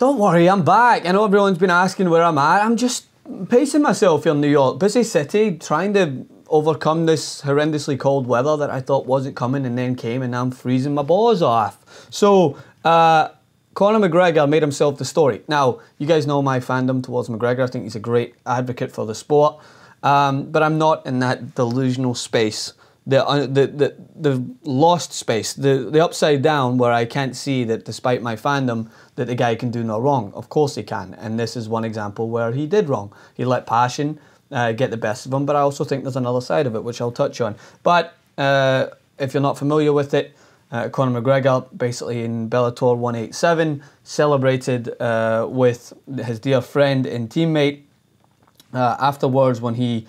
Don't worry, I'm back. I know everyone's been asking where I'm at. I'm just pacing myself here in New York. Busy city, trying to overcome this horrendously cold weather that I thought wasn't coming and then came, and now I'm freezing my balls off. So, Conor McGregor made himself the story. Now, you guys know my fandom towards McGregor. I think he's a great advocate for the sport. But I'm not in that delusional space, the lost space, the upside down, where I can't see that despite my fandom that the guy can do no wrong. Of course he can, and this is one example where he did wrong. He let passion get the best of him, but I also think there's another side of it which I'll touch on. But if you're not familiar with it, Conor McGregor, basically in Bellator 187, celebrated with his dear friend and teammate. Afterwards, when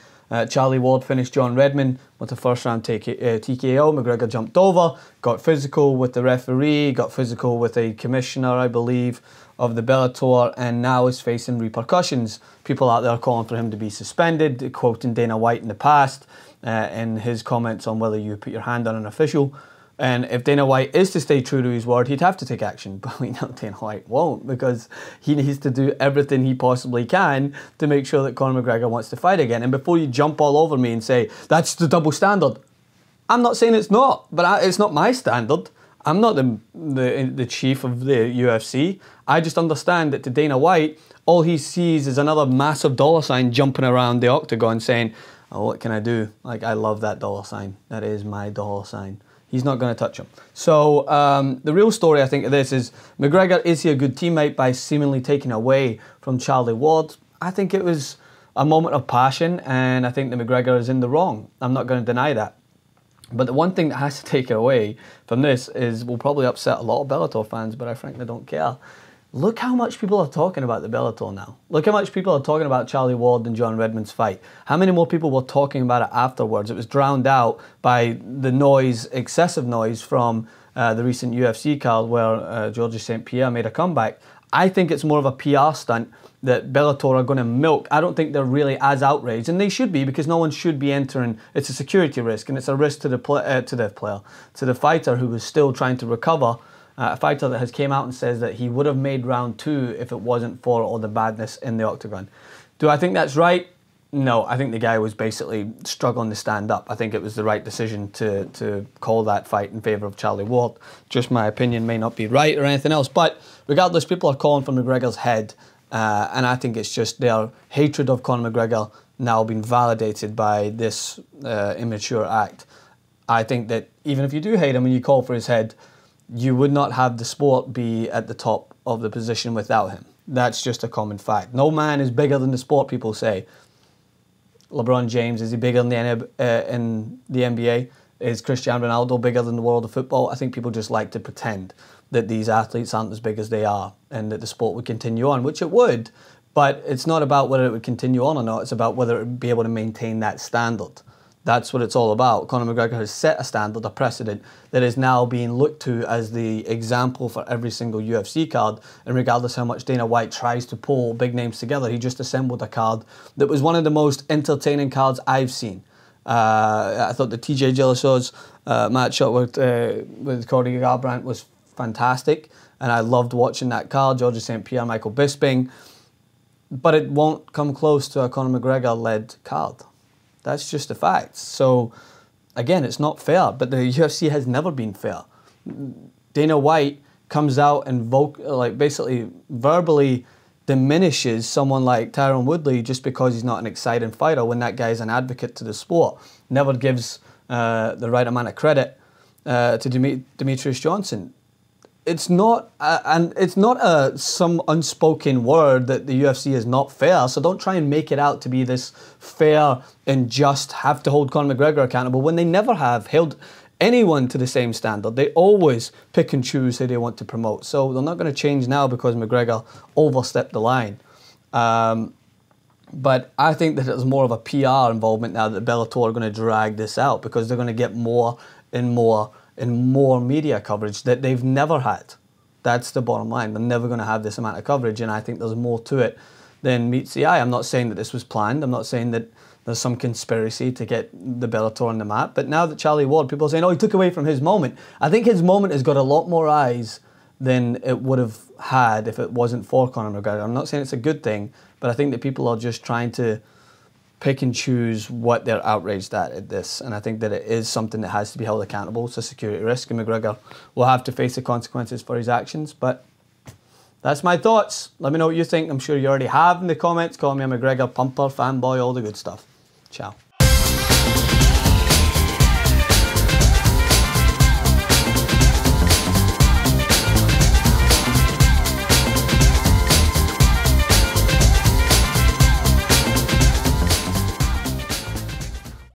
Charlie Ward finished John Redman with a first round TKO, McGregor jumped over, got physical with the referee, got physical with a commissioner, I believe, of the Bellator, and now is facing repercussions. People out there calling for him to be suspended, quoting Dana White in the past, and his comments on whether you put your hand on an official. And if Dana White is to stay true to his word, he'd have to take action. But we know Dana White won't, because he needs to do everything he possibly can to make sure that Conor McGregor wants to fight again. And before you jump all over me and say, that's the double standard, I'm not saying it's not, but it's not my standard. I'm not the chief of the UFC. I just understand that to Dana White, all he sees is another massive dollar sign jumping around the octagon saying, oh, what can I do? Like, I love that dollar sign. That is my dollar sign. He's not going to touch him. So the real story, I think, of this is McGregor, is he a good teammate by seemingly taking away from Charlie Ward? I think it was a moment of passion, and I think that McGregor is in the wrong. I'm not going to deny that. But the one thing that has to take away from this is, will probably upset a lot of Bellator fans, but I frankly don't care. Look how much people are talking about the Bellator now. Look how much people are talking about Charlie Ward and John Redman's fight. How many more people were talking about it afterwards? It was drowned out by the noise, excessive noise from the recent UFC card where Georges St. Pierre made a comeback. I think it's more of a PR stunt that Bellator are going to milk. I don't think they're really as outraged, and they should be, because no one should be entering. It's a security risk, and it's a risk to the fighter who was still trying to recover. A fighter that has came out and says that he would have made round 2 if it wasn't for all the badness in the octagon. Do I think that's right? No, I think the guy was basically struggling to stand up. I think it was the right decision to call that fight in favour of Charlie Ward. Just my opinion, may not be right or anything else. But regardless, people are calling for McGregor's head. And I think it's just their hatred of Conor McGregor now being validated by this immature act. I think that even if you do hate him and you call for his head, you would not have the sport be at the top of the position without him. That's just a common fact. No man is bigger than the sport, people say. LeBron James, is he bigger than in the NBA? Is Cristiano Ronaldo bigger than the world of football? I think people just like to pretend that these athletes aren't as big as they are and that the sport would continue on, which it would, but it's not about whether it would continue on or not. It's about whether it would be able to maintain that standard. That's what it's all about. Conor McGregor has set a standard, a precedent, that is now being looked to as the example for every single UFC card. And regardless how much Dana White tries to pull big names together, he just assembled a card that was one of the most entertaining cards I've seen. I thought the TJ Dillasaw's matchup with Cody Garbrandt was fantastic, and I loved watching that card. Georges St. Pierre, Michael Bisping. But it won't come close to a Conor McGregor-led card. That's just a fact. So, again, it's not fair, but the UFC has never been fair. Dana White comes out and basically verbally diminishes someone like Tyron Woodley just because he's not an exciting fighter when that guy is an advocate to the sport. Never gives the right amount of credit to Demetrius Johnson. It's not, some unspoken word that the UFC is not fair, so don't try and make it out to be this fair and just have to hold Conor McGregor accountable when they never have held anyone to the same standard. They always pick and choose who they want to promote, so they're not going to change now because McGregor overstepped the line. But I think that it's more of a PR involvement now that Bellator are going to drag this out because they're going to get more and more media coverage that they've never had. That's the bottom line. They're never going to have this amount of coverage, and I think there's more to it than meets the eye. I'm not saying that this was planned. I'm not saying that there's some conspiracy to get the Bellator on the map. But now that Charlie Ward, people are saying, oh, he took away from his moment. I think his moment has got a lot more eyes than it would have had if it wasn't for Conor McGregor. I'm not saying it's a good thing, but I think that people are just trying to pick and choose what they're outraged at this, and I think that it is something that has to be held accountable. It's a security risk, and McGregor will have to face the consequences for his actions. But that's my thoughts. Let me know what you think. I'm sure you already have in the comments. Call me a McGregor pumper, fanboy, all the good stuff. Ciao.